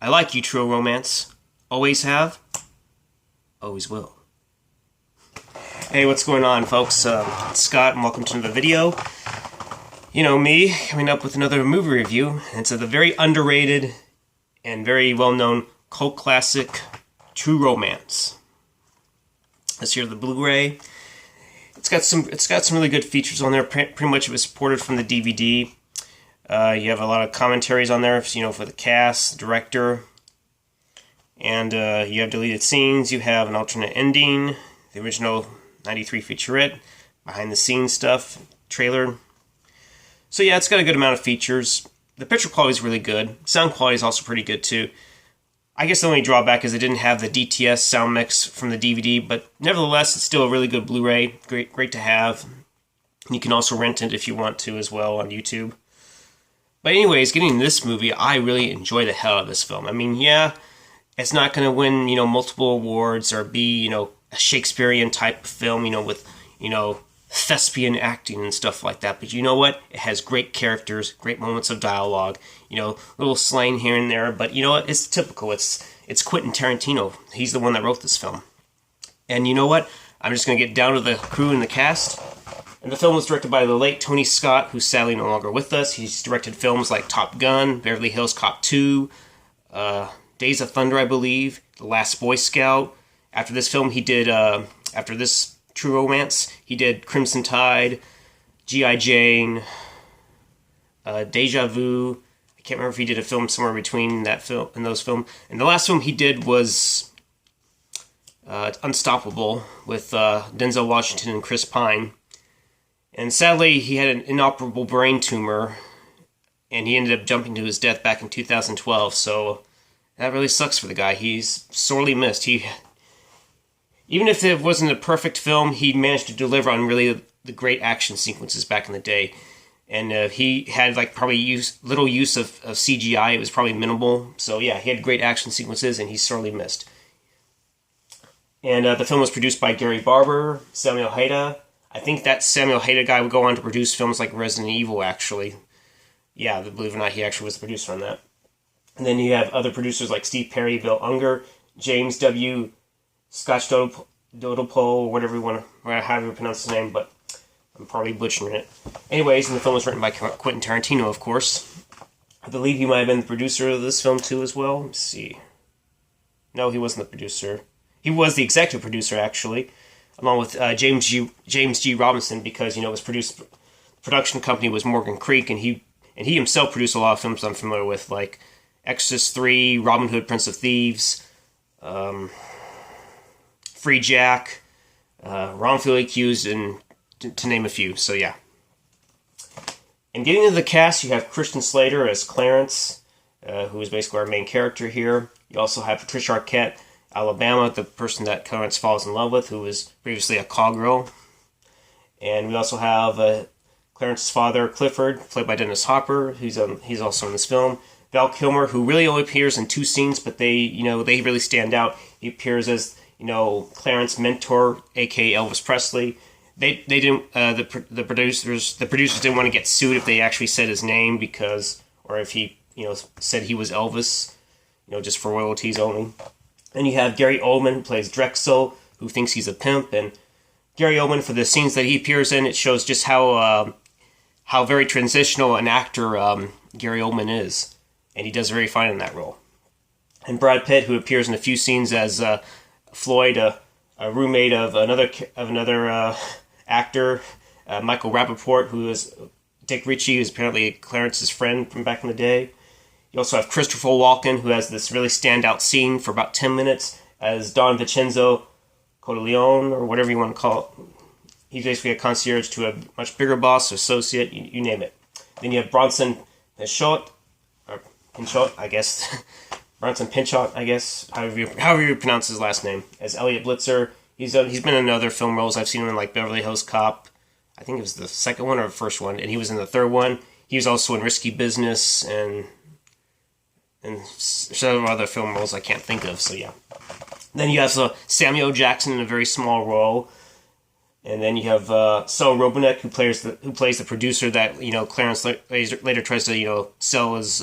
I like you, True Romance. Always have. Always will. Hey, what's going on, folks? It's Scott, and welcome to another video. You know me, coming up with another movie review. It's the very underrated and very well-known cult classic, True Romance. This here, the Blu-ray. It's got some really good features on there. Pretty much it was ported from the DVD. You have a lot of commentaries on there, you know, for the cast, the director, and you have deleted scenes. You have an alternate ending, the original '93 featurette, behind-the-scenes stuff, trailer. So yeah, it's got a good amount of features. The picture quality is really good. Sound quality is also pretty good too. I guess the only drawback is it didn't have the DTS sound mix from the DVD, but nevertheless, it's still a really good Blu-ray. Great to have. You can also rent it if you want to as well on YouTube. But anyways, getting this movie, I really enjoy the hell out of this film. I mean, yeah, it's not going to win, you know, multiple awards or be, you know, a Shakespearean type of film, you know, with, you know, thespian acting and stuff like that. But you know what? It has great characters, great moments of dialogue, you know, little slang here and there. But you know what? It's typical. It's Quentin Tarantino. He's the one that wrote this film. And you know what? I'm just going to get down to the crew and the cast. And the film was directed by the late Tony Scott, who's sadly no longer with us. He's directed films like Top Gun, Beverly Hills Cop 2, Days of Thunder, I believe, The Last Boy Scout. After this film, he did, after this True Romance, he did Crimson Tide, G.I. Jane, Deja Vu. I can't remember if he did a film somewhere between that film and those films. And the last film he did was Unstoppable with Denzel Washington and Chris Pine. And sadly, he had an inoperable brain tumor, and he ended up jumping to his death back in 2012. So that really sucks for the guy. He's sorely missed. Even if it wasn't a perfect film, he managed to deliver on really the great action sequences back in the day. And he had like probably little use of CGI. It was probably minimal. So yeah, he had great action sequences, and he's sorely missed. And the film was produced by Gary Barber, Samuel Haida. I think that Samuel Haida guy would go on to produce films like Resident Evil, actually. Yeah, believe it or not, he actually was the producer on that. And then you have other producers like Steve Perry, Bill Unger, James W. Scotch Dodopo, or whatever you want to, however you pronounce his name, but I'm probably butchering it. Anyways, and the film was written by Quentin Tarantino, of course. I believe he might have been the producer of this film too, as well. Let's see. No, he wasn't the producer. He was the executive producer, actually, along with James G. Robinson, because you know it was produced. The production company was Morgan Creek, and he himself produced a lot of films I'm familiar with, like Exorcist 3, Robin Hood, Prince of Thieves. Free Jack, Wrongfully Accused, and to name a few. So yeah. And getting into the cast, you have Christian Slater as Clarence, who is basically our main character here. You also have Patricia Arquette, Alabama, the person that Clarence falls in love with, who was previously a call girl. And we also have Clarence's father, Clifford, played by Dennis Hopper. He's also in this film. Val Kilmer, who really only appears in 2 scenes, but they really stand out. He appears as, you know, Clarence's mentor, aka Elvis Presley. They didn't the producers didn't want to get sued if they actually said his name, because, or if he, you know, said he was Elvis, you know, just for royalties only. And you have Gary Oldman, who plays Drexel, who thinks he's a pimp. And Gary Oldman, for the scenes that he appears in, it shows just how very transitional an actor Gary Oldman is, and he does very fine in that role. And Brad Pitt, who appears in a few scenes as Floyd, a roommate of another actor, Michael Rapaport, who is Dick Ritchie, who's apparently Clarence's friend from back in the day. You also have Christopher Walken, who has this really standout scene for about 10 minutes as Don Vincenzo Corleone, or whatever you want to call it. He's basically a concierge to a much bigger boss, associate, you name it. Then you have Bronson Pinchot, I guess. Bronson Pinchot, I guess, however you pronounce his last name, as Elliot Blitzer. He's been in other film roles. I've seen him in like Beverly Hills Cop. I think it was the second one or the first one, and he was in the third one. He was also in Risky Business and several other film roles I can't think of. So yeah. Then you have Samuel Jackson in a very small role, and then you have Saul Rubinek, who plays the producer that, you know, Clarence later tries to, you know, sell his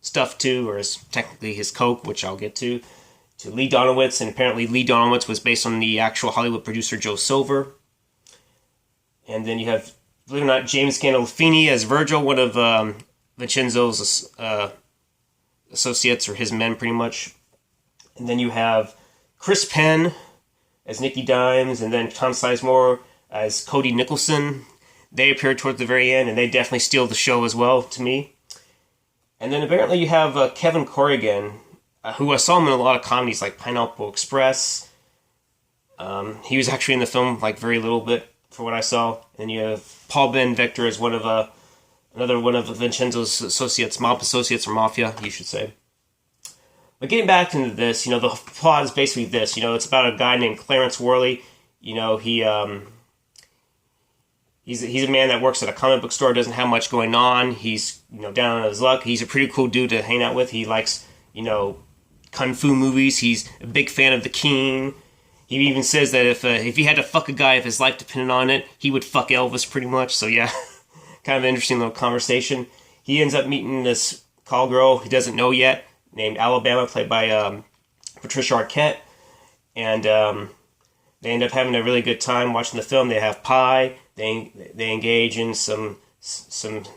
stuff to, or is technically his coke, which I'll get to Lee Donowitz. And apparently Lee Donowitz was based on the actual Hollywood producer Joe Silver. And then you have, believe it or not, James Gandolfini as Virgil, one of Vincenzo's associates, or his men pretty much. And then you have Chris Penn as Nicky Dimes, and then Tom Sizemore as Cody Nicholson. They appear towards the very end, and they definitely steal the show as well, to me. And then apparently you have Kevin Corrigan, who I saw him in a lot of comedies like Pineapple Express. He was actually in the film like very little bit, for what I saw. And you have Paul Ben Victor as another one of Vincenzo's associates, mob associates, or mafia, you should say. But getting back into this, the plot is basically this. It's about a guy named Clarence Worley. He's a man that works at a comic book store, doesn't have much going on. He's, down on his luck. He's a pretty cool dude to hang out with. He likes, kung fu movies. He's a big fan of The King. He even says that if he had to fuck a guy, if his life depended on it, he would fuck Elvis pretty much. So yeah, kind of an interesting little conversation. He ends up meeting this call girl he doesn't know yet, named Alabama, played by Patricia Arquette. And they end up having a really good time watching the film. They have pie. They engage in some.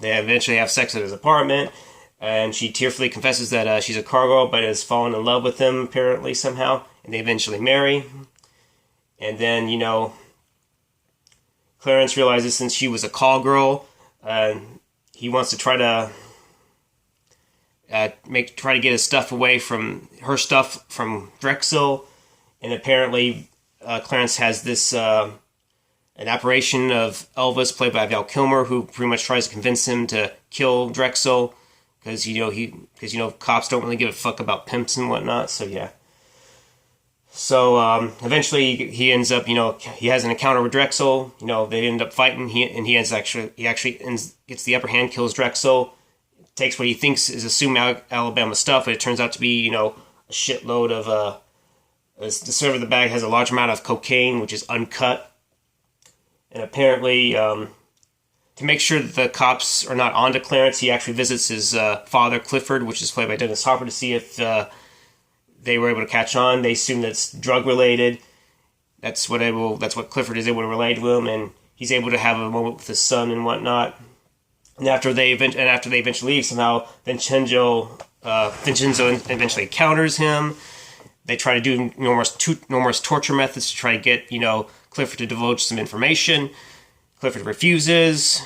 They eventually have sex at his apartment, and she tearfully confesses that she's a car girl, but has fallen in love with him apparently somehow, and they eventually marry. And then Clarence realizes since she was a call girl, he wants to try to get his stuff away from her stuff from Drexel, and apparently Clarence has this an apparition of Elvis, played by Val Kilmer, who pretty much tries to convince him to kill Drexel because cops don't really give a fuck about pimps and whatnot. So yeah. So eventually he ends up, he has an encounter with Drexel. They end up fighting. He gets the upper hand, kills Drexel, takes what he thinks is assumed Alabama stuff, but it turns out to be, a shitload of, the server of the bag has a large amount of cocaine, which is uncut. And apparently, to make sure that the cops are not onto Clarence, he actually visits his father, Clifford, which is played by Dennis Hopper, to see if they were able to catch on. They assume that's drug-related. That's what Clifford is able to relate to him, and he's able to have a moment with his son and whatnot. And after they eventually leave, somehow Vincenzo eventually encounters him. They try to do numerous torture methods to try to get Clifford to divulge some information. Clifford refuses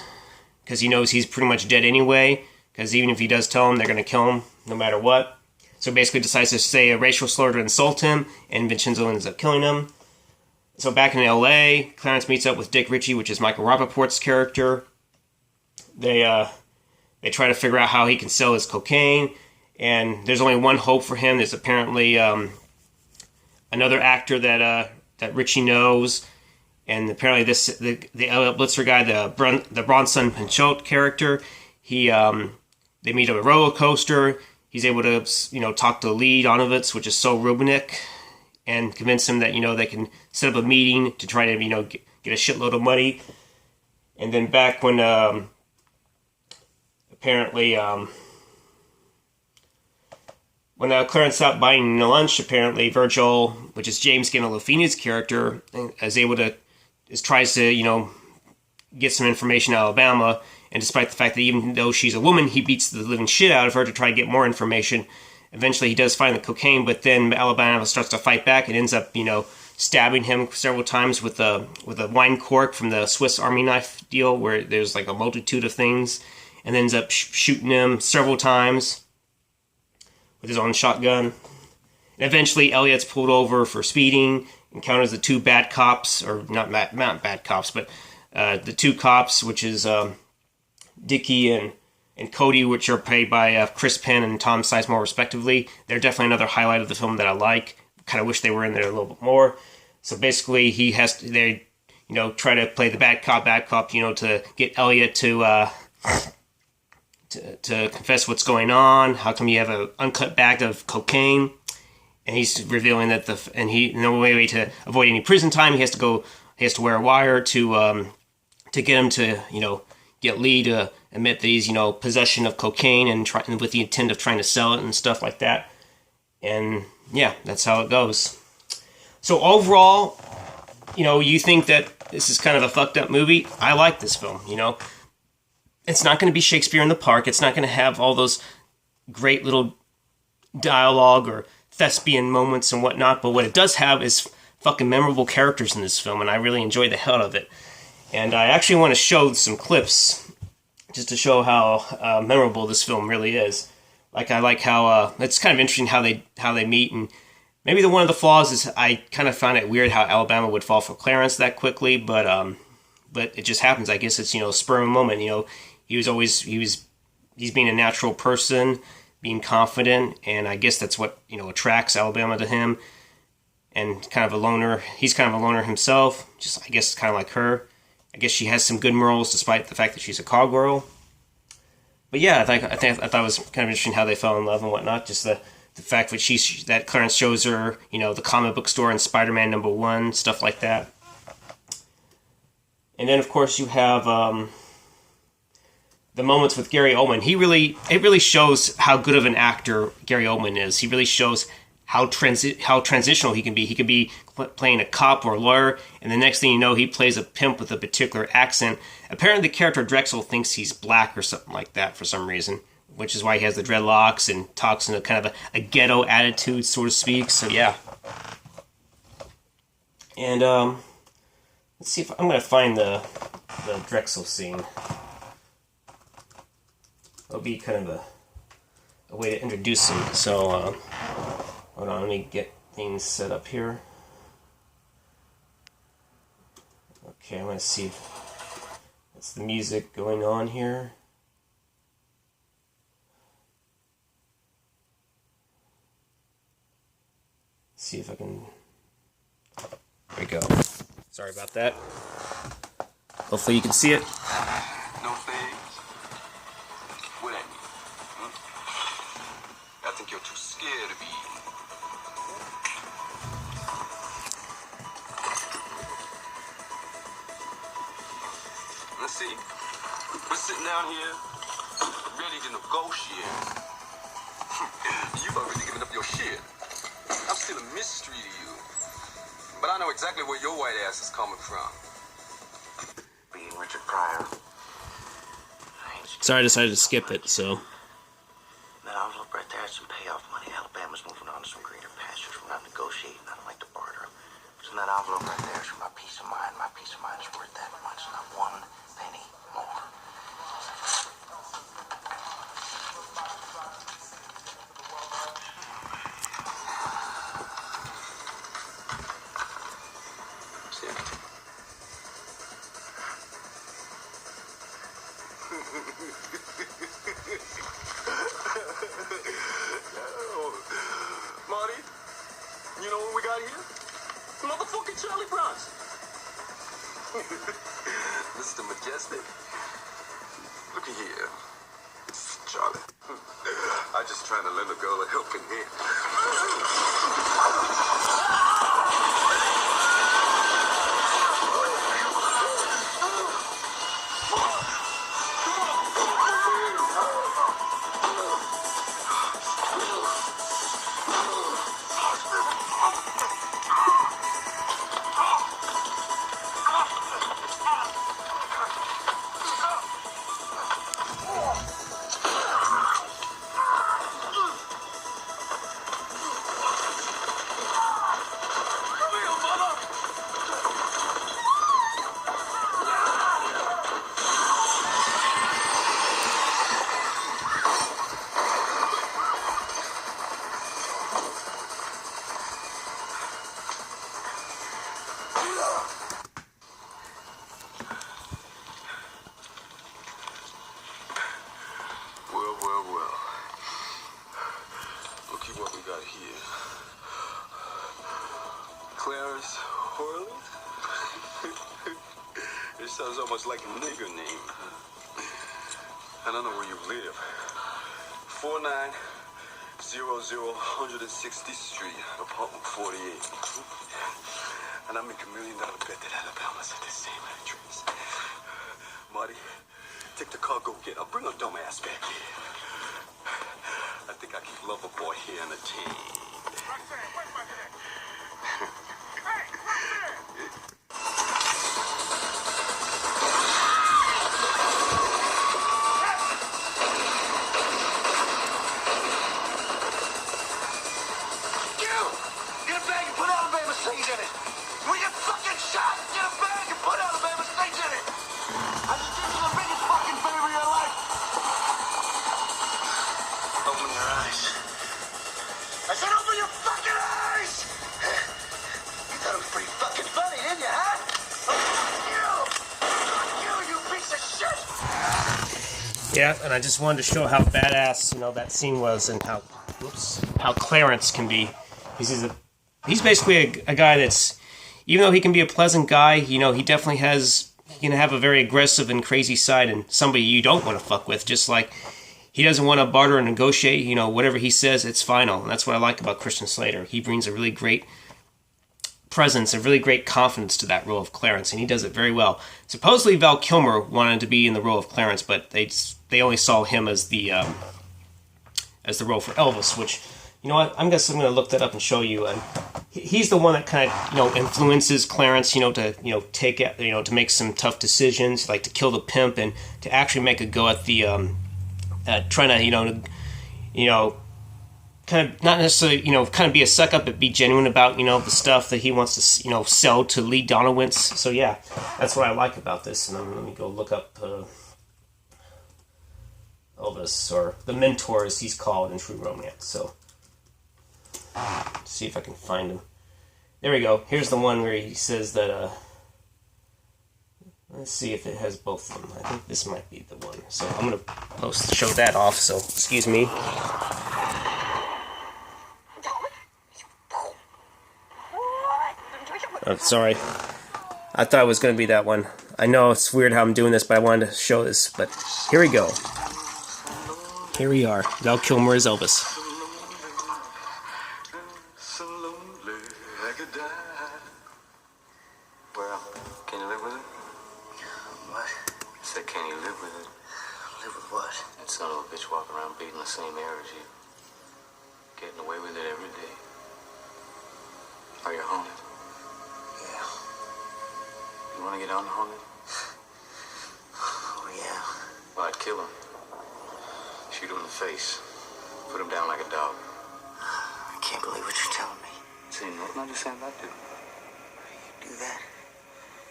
because he knows he's pretty much dead anyway. Because even if he does tell him, they're going to kill him no matter what. So basically decides to say a racial slur to insult him, and Vincenzo ends up killing him. So back in L.A., Clarence meets up with Dick Ritchie, which is Michael Rapaport's character. They try to figure out how he can sell his cocaine, and there's only one hope for him. There's apparently another actor that Ritchie knows, and apparently the Elliot Blitzer guy, the Bronson Pinchot character, they meet at a roller coaster. He's able to, talk to Lee Donowitz, which is Saul Rubinek, and convince him that, they can set up a meeting to try to, get a shitload of money. And then back when, apparently, when Clarence stopped buying lunch, apparently Virgil, which is James Gandolfini's character, tries to, get some information out of Alabama. And despite the fact that even though she's a woman, he beats the living shit out of her to try to get more information. Eventually he does find the cocaine, but then Alabama starts to fight back and ends up, stabbing him several times with a wine cork from the Swiss Army knife deal, where there's like a multitude of things, and ends up shooting him several times with his own shotgun. And eventually Elliot's pulled over for speeding, encounters the two bad cops, or not bad cops, but the two cops, which is Dickie and Cody, which are played by Chris Penn and Tom Sizemore respectively. They're definitely another highlight of the film that I like. Kind of wish they were in there a little bit more. So basically, they try to play the bad cop, to get Elliot to confess what's going on. How come you have an uncut bag of cocaine? And he's revealing that no way to avoid any prison time, he has to wear a wire to get him to, get Lee to admit that he's, possession of cocaine and with the intent of trying to sell it and stuff like that. And yeah, that's how it goes. So overall, you think that this is kind of a fucked up movie. I like this film, It's not going to be Shakespeare in the Park. It's not going to have all those great little dialogue or thespian moments and whatnot. But what it does have is fucking memorable characters in this film, and I really enjoy the hell out of it. And I actually want to show some clips just to show how memorable this film really is. I like how it's kind of interesting how they meet, and maybe one of the flaws is I kind of find it weird how Alabama would fall for Clarence that quickly, but it just happens. I guess it's spur of a moment. He's being a natural person, being confident, and I guess that's what attracts Alabama to him. And kind of a loner. He's kind of a loner himself. Just I guess kind of like her. I guess she has some good morals despite the fact that she's a call girl. But yeah, I thought it was kind of interesting how they fell in love and whatnot. Just the fact that Clarence shows her, the comic book store in Spider-Man #1, stuff like that. And then of course you have the moments with Gary Oldman. It really shows how good of an actor Gary Oldman is. He really shows how transitional he can be. He can be playing a cop or a lawyer, and the next thing you know, he plays a pimp with a particular accent. Apparently, the character Drexel thinks he's black or something like that for some reason, which is why he has the dreadlocks and talks in a kind of a ghetto attitude, so to speak. So yeah. And let's see if I'm going to find the Drexel scene. It'll be kind of a way to introduce him. So hold on, let me get things set up here. Okay, I'm going to see if that's the music going on here. See if I can... There we go. Sorry about that. Hopefully you can see it. No things? What at me? I think you're too scared to be eaten. Let's see. We're sitting down here, ready to negotiate. You've already given up your shit. I'm still a mystery to you. But I know exactly where your white ass is coming from. Being Richard Pryor. Sorry, I decided to skip it, so... That envelope right there has some payoff money. Alabama's moving on to some greener pastures. We're not negotiating. I don't like to barter. What's in that envelope right there is for my peace of mind. My peace of mind is worth that much, not one penny more. Marty, you know what we got here? Motherfucking Charlie Bronson. Mr. Majestic. Look at here. Charlie. I just trying to lend a girl a helping hand. Clarence Horley? It sounds almost like a nigger name. I don't know where you live. 4900 160th Street, apartment 48. And I make $1 million bet that Alabama's at the same address. Marty, Take the cargo get. I'll bring her dumb ass back here. I think I keep Lover Boy here in the team. Yeah, and I just wanted to show how badass, you know, that scene was, and how Clarence can be. He's basically a guy that's, even though he can be a pleasant guy, you know, he definitely can have a very aggressive and crazy side, and somebody you don't want to fuck with. Just like he doesn't want to barter and negotiate. You know, whatever he says, it's final, and that's what I like about Christian Slater. He brings a really great presence, a really great confidence to that role of Clarence, and he does it very well. Supposedly Val Kilmer wanted to be in the role of Clarence, but they only saw him as the role for Elvis, which, you know what, I'm going to look that up and show you. And he's the one that kind of, you know, influences Clarence, you know, to, you know, to make some tough decisions, like to kill the pimp and to actually make a go at the at trying to, you know, kind of not necessarily, you know, kind of be a suck up, but be genuine about, you know, the stuff that he wants to, you know, sell to Lee Donowitz. So yeah, that's what I like about this. And let me go look up Elvis, or The Mentor as he's called in True Romance. So see if I can find him. There we go. Here's the one where he says that let's see if it has both of them. I think this might be the one. So I'm going to show that off, so excuse me. Oh, sorry. I thought it was going to be that one. I know it's weird how I'm doing this, but I wanted to show this. But here we go. Here we are. Val Kilmer as Elvis. Well, can you live with it? What? I said, can you live with it? Live with what? That son of a bitch walking around beating the same air as you. Getting away with it every day. Are you haunted? Yeah. You want to get on the haunted? Oh, yeah. Well, I'd kill him. Shoot him in the face. Put him down like a dog. I can't believe what you're telling me. See, nothing I just said I do. You do that?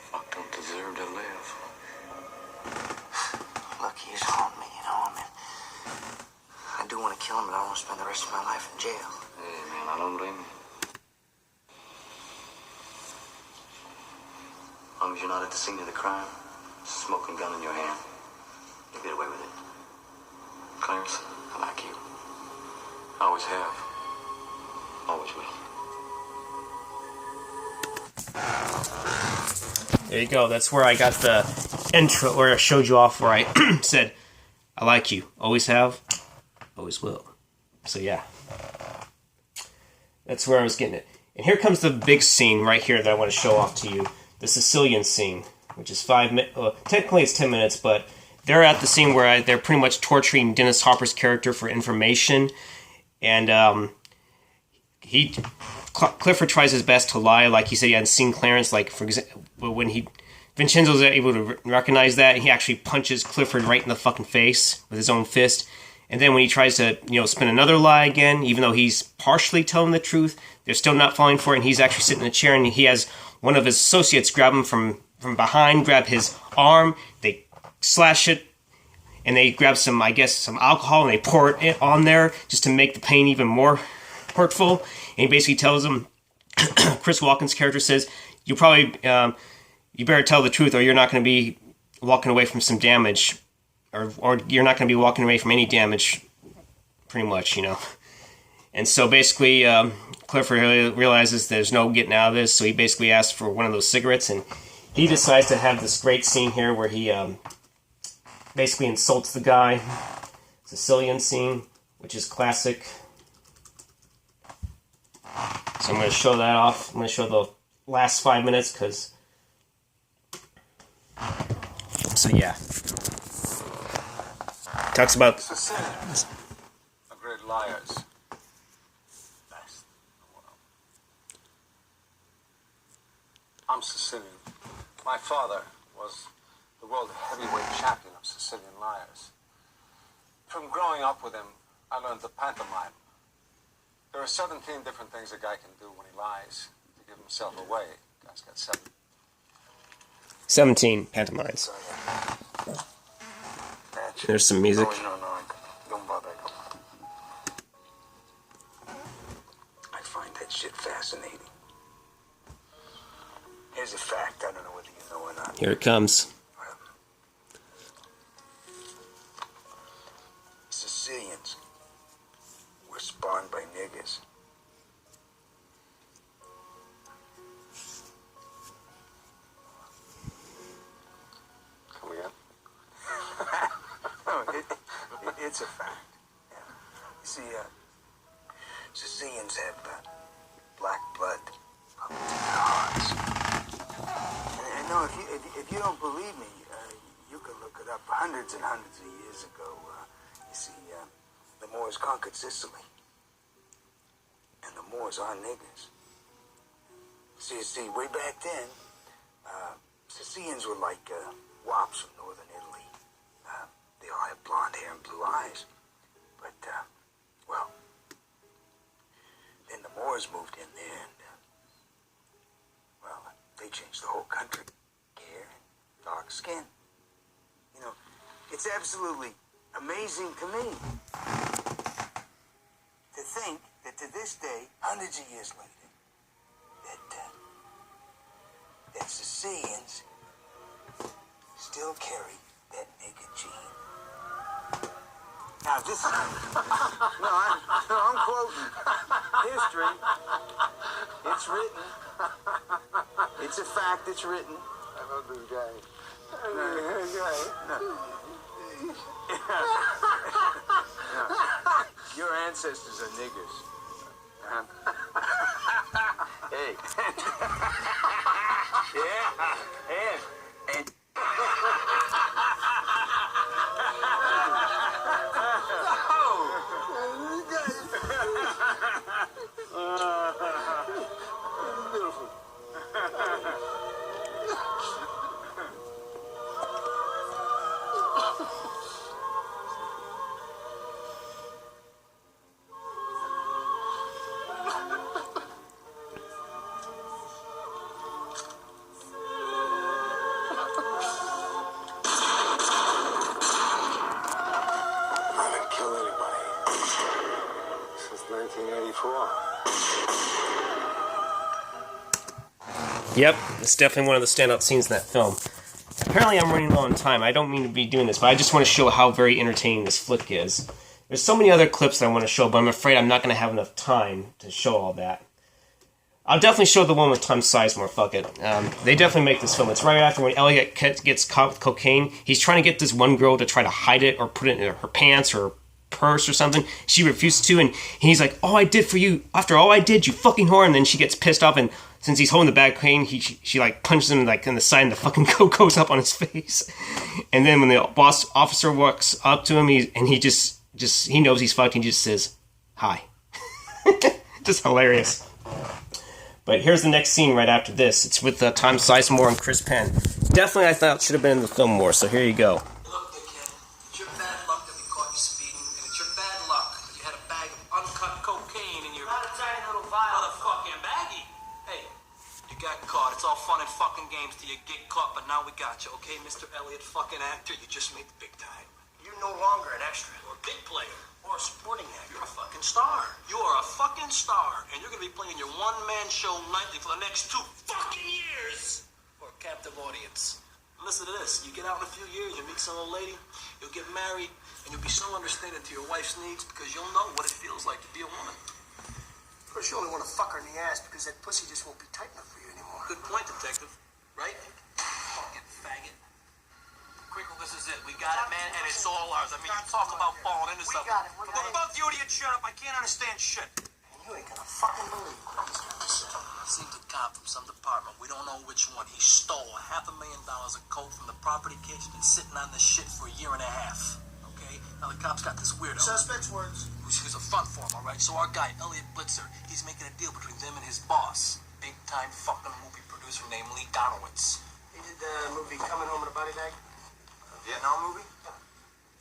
Fuck don't deserve to live. Look, he just haunt me, you know. I mean, I do want to kill him, but I don't want to spend the rest of my life in jail. Hey, man, I don't blame you. As long as you're not at the scene of the crime, smoking gun in your hand, you get away with it. Clarence, I like you. I always have. Always will. There you go. That's where I got the intro, where I showed you off, where I said, I like you. Always have. Always will. So yeah. That's where I was getting it. And here comes the big scene right here that I want to show off to you. The Sicilian scene, which is 5 minutes. Well, technically it's 10 minutes, but they're at the scene where they're pretty much torturing Dennis Hopper's character for information. And Clifford tries his best to lie, like he said he hadn't seen Clarence. Like, for example, when Vincenzo's able to recognize that, he actually punches Clifford right in the fucking face with his own fist. And then when he tries to, you know, spin another lie again, even though he's partially telling the truth, they're still not falling for it. And he's actually sitting in a chair, and he has one of his associates grab him from behind, grab his arm. They slash it, and they grab some alcohol, and they pour it on there just to make the pain even more hurtful. And he basically tells him, Chris Walken's character says, you better tell the truth, or you're not going to be walking away from some damage, or you're not going to be walking away from any damage, pretty much, you know. And so basically, Clifford realizes there's no getting out of this, so he basically asks for one of those cigarettes, and he decides to have this great scene here where he basically insults the guy. Sicilian scene, which is classic. So I'm going to show that off. I'm going to show the last 5 minutes, because... So yeah. talks about... Sicilians are great liars. Best in the world. I'm Sicilian. My father was the world heavyweight champion of Sicilian liars. From growing up with him, I learned the pantomime. There are 17 different things a guy can do when he lies to give himself away. The guy's got 17 pantomimes. There's some music. No, don't bother. I find that shit fascinating. Here's a fact, I don't know whether you know or not. Here it comes. Sicilians were spawned by niggas. Come again? It's a fact. Yeah. You see, Sicilians have black blood in their hearts. And no, if you don't believe me, you can look it up. Hundreds and hundreds of years ago, you see, the Moors conquered Sicily, and the Moors are niggas. See, way back then, Sicilians were like wops from northern Italy. They all had blonde hair and blue eyes. But, well, then the Moors moved in there and, well, they changed the whole country. Hair and dark skin. You know, it's absolutely amazing to me to think that to this day, hundreds of years later, that Sicilians still carry that nigga gene. Now this, I'm quoting history. It's written. It's a fact. It's written. I know this guy. Your ancestors are niggers. Hey. Yeah. And beautiful. I didn't kill anybody since 1984. Yep, it's definitely one of the standout scenes in that film. Apparently I'm running low on time. I don't mean to be doing this, but I just want to show how very entertaining this flick is. There's so many other clips that I want to show, but I'm afraid I'm not going to have enough time to show all that. I'll definitely show the one with Tom Sizemore, fuck it. They definitely make this film. It's right after when Elliot gets caught with cocaine. He's trying to get this one girl to try to hide it or put it in her pants or purse or something. She refuses to, and he's like, "All I did for you, after all I did, you fucking whore." And then she gets pissed off, and since he's holding the bag of cocaine, she like punches him like in the side, and the fucking coke goes up on his face. And then when the boss officer walks up to him, he just he knows he's fucked. And he just says, "Hi." Just hilarious. But here's the next scene right after this. It's with Tom Sizemore and Chris Penn. Definitely, I thought should have been in the film more. So here you go. Look, dickhead, it's your bad luck that we caught you speeding, and it's your bad luck that you had a bag of uncut cocaine in your... Not a tiny little vial. Motherfucking baggie. Hey, you got caught. It's all fun and fucking games till you get caught, but now we got you, okay, Mr. Elliot, fucking actor? You just made the big time. You're no longer an extra, or a big player, or a supporting actor. You're a fucking star. You are a fucking star, and you're gonna be playing your one-man show nightly for the next 2 fucking years for a captive audience. Listen to this. You get out in a few years, you meet some old lady, you'll get married, and you'll be so understanding to your wife's needs because you'll know what it feels like to be a woman. Of course, you only want to fuck her in the ass because that pussy just won't be tight enough for you anymore. Good point, detective. Right? Fucking faggot. Crinkle, this is it. We got it, man, and it's all ours. I mean, you talk about falling into something. got it. But what about you, idiot? Shut up. I can't understand shit. And you ain't gonna fucking believe what he's gonna say. Seems a cop from some department. We don't know which one. He stole $500,000 of coke from the property case. Been sitting on this shit for a year and a half. Okay? Now the cops got this weirdo. Suspect's words. He's a front for him, all right? So our guy, Elliot Blitzer, he's making a deal between them and his boss. Big-time fucking movie producer named Lee Donowitz. He did the movie Coming Home in a Body Bag. Vietnam movie?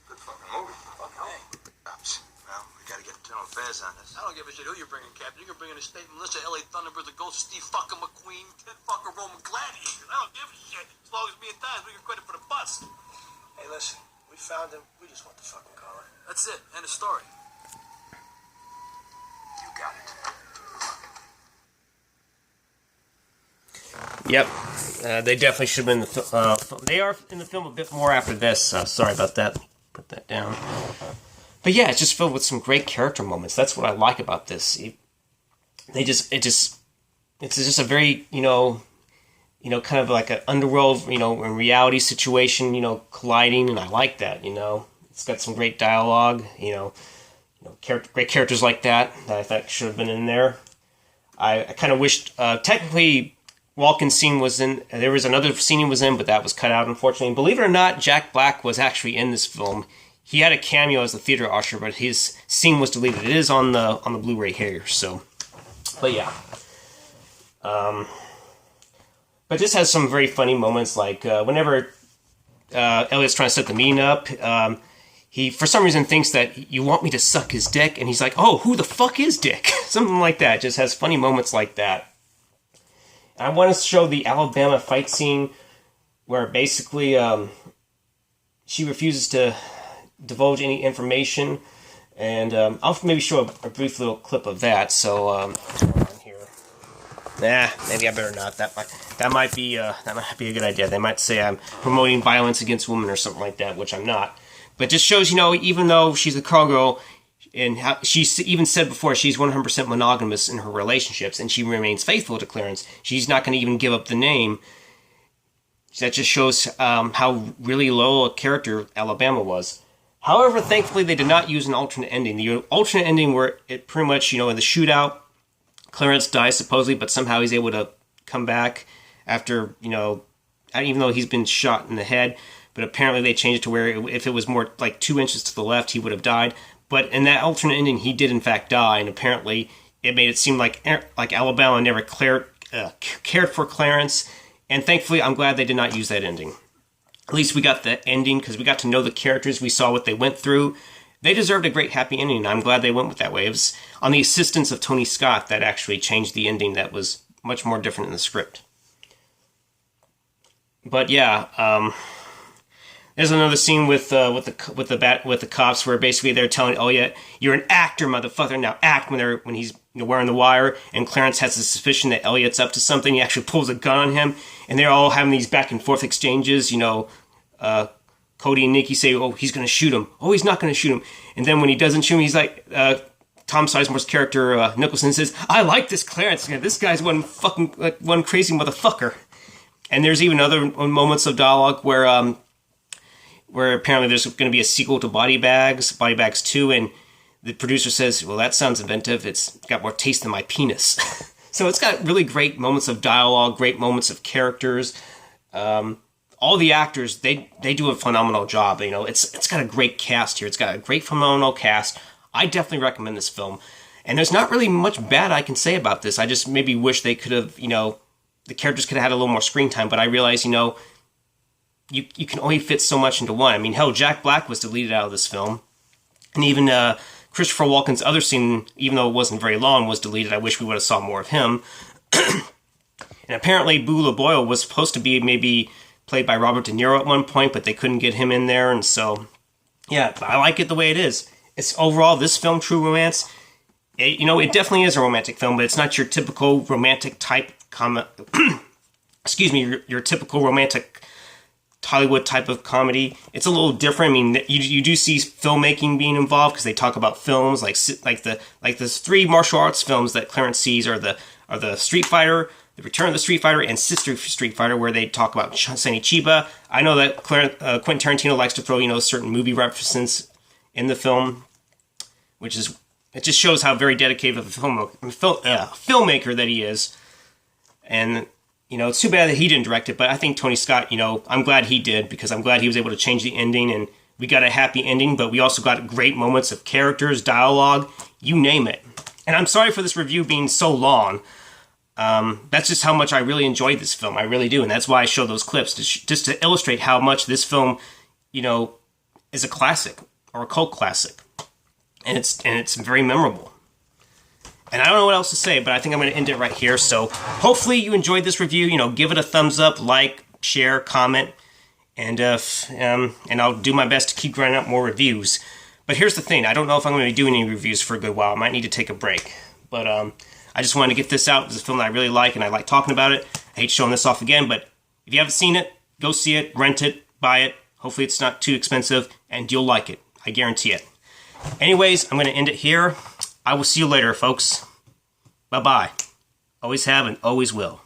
Good fucking movie. Fuck hey. Cops. Well, we gotta get general affairs on this. I don't give a shit who you're bringing, Captain. You can bring in a state militia, L.A. Thunderbirds, the ghost of Steve fucking McQueen, Ted fucking Roman Gladiators. I don't give a shit. As long as me and Dimes, we get credit for the bust. Hey, listen. We found him. We just want the fucking collar. That's it. End of story. You got it. Yep, they definitely should have been in the they are in the film a bit more after this. Sorry about that. Put that down. But yeah, it's just filled with some great character moments. That's what I like about this. It's just a very kind of like an underworld and reality situation colliding, and I like that. It's got some great dialogue. Great characters like that I thought should have been in there. I kind of wished technically. Walken's scene was in. There was another scene he was in, but that was cut out, unfortunately. And believe it or not, Jack Black was actually in this film. He had a cameo as the theater usher, but his scene was deleted. It is on the Blu-ray here. So, but yeah. But this has some very funny moments, like whenever Elliot's trying to set the meeting up, he for some reason thinks that you want me to suck his dick, and he's like, "Oh, who the fuck is Dick?" Something like that. Just has funny moments like that. I want to show the Alabama fight scene where basically she refuses to divulge any information, and I'll maybe show a brief little clip of that. So on here, maybe I better not. That might be a good idea. They might say I'm promoting violence against women or something like that, which I'm not. But just shows even though she's a call girl. And she's even said before she's 100% monogamous in her relationships, and she remains faithful to Clarence. She's not going to even give up the name. That just shows how really low a character Alabama was. However, thankfully, they did not use an alternate ending. The alternate ending where it pretty much, in the shootout, Clarence dies supposedly, but somehow he's able to come back after, even though he's been shot in the head. But apparently they changed it to where if it was more like 2 inches to the left, he would have died. But in that alternate ending, he did in fact die, and apparently it made it seem like Alabama never cared for Clarence. And thankfully, I'm glad they did not use that ending. At least we got the ending because we got to know the characters. We saw what they went through. They deserved a great happy ending, and I'm glad they went with that way. It was on the assistance of Tony Scott that actually changed the ending that was much more different in the script. But yeah. There's another scene with the cops where basically they're telling, "Oh yeah, you're an actor, motherfucker. Now act." When he's wearing the wire, and Clarence has the suspicion that Elliot's up to something. He actually pulls a gun on him, and they're all having these back and forth exchanges. Cody and Nikki say, "Oh, he's gonna shoot him. Oh, he's not gonna shoot him." And then when he doesn't shoot him, he's like, Tom Sizemore's character Nicholson says, "I like this Clarence. This guy's one crazy motherfucker." And there's even other moments of dialogue where apparently there's going to be a sequel to Body Bags 2, and the producer says, "Well, that sounds inventive. It's got more taste than my penis." So it's got really great moments of dialogue, great moments of characters. All the actors, they do a phenomenal job. It's got a great cast here. It's got a great, phenomenal cast. I definitely recommend this film. And there's not really much bad I can say about this. I just maybe wish they could have, the characters could have had a little more screen time, but I realize, you can only fit so much into one. I mean, hell, Jack Black was deleted out of this film. And even Christopher Walken's other scene, even though it wasn't very long, was deleted. I wish we would have saw more of him. And apparently Beulah Boyle was supposed to be maybe played by Robert De Niro at one point, but they couldn't get him in there. And so, yeah, I like it the way it is. It's overall, this film, True Romance, it definitely is a romantic film, but it's not your typical romantic type your typical romantic Hollywood type of comedy. It's a little different. I mean, you do see filmmaking being involved because they talk about films like the three martial arts films that Clarence sees are the Street Fighter, The Return of the Street Fighter, and Sister Street Fighter, where they talk about Sonny Chiba. I know that Quentin Tarantino likes to throw certain movie references in the film, it just shows how very dedicated of a filmmaker that he is. And it's too bad that he didn't direct it, but I think Tony Scott, I'm glad he did, because I'm glad he was able to change the ending and We got a happy ending, but we also got great moments of characters, dialogue, you name it. And I'm sorry for this review being so long. That's just how much I really enjoyed this film. I really do. And that's why I show those clips, just to illustrate how much this film, you know, is a classic or a cult classic. And it's very memorable. And I don't know what else to say, but I think I'm going to end it right here. So hopefully you enjoyed this review. You know, give it a thumbs up, like, share, comment, and I'll do my best to keep grinding out more reviews. But here's the thing. I don't know if I'm going to be doing any reviews for a good while. I might need to take a break. But I just wanted to get this out. It's a film that I really like, and I like talking about it. I hate showing this off again, but if you haven't seen it, go see it, rent it, buy it. Hopefully it's not too expensive, and you'll like it. I guarantee it. Anyways, I'm going to end it here. I will see you later, folks. Bye-bye. Always have and always will.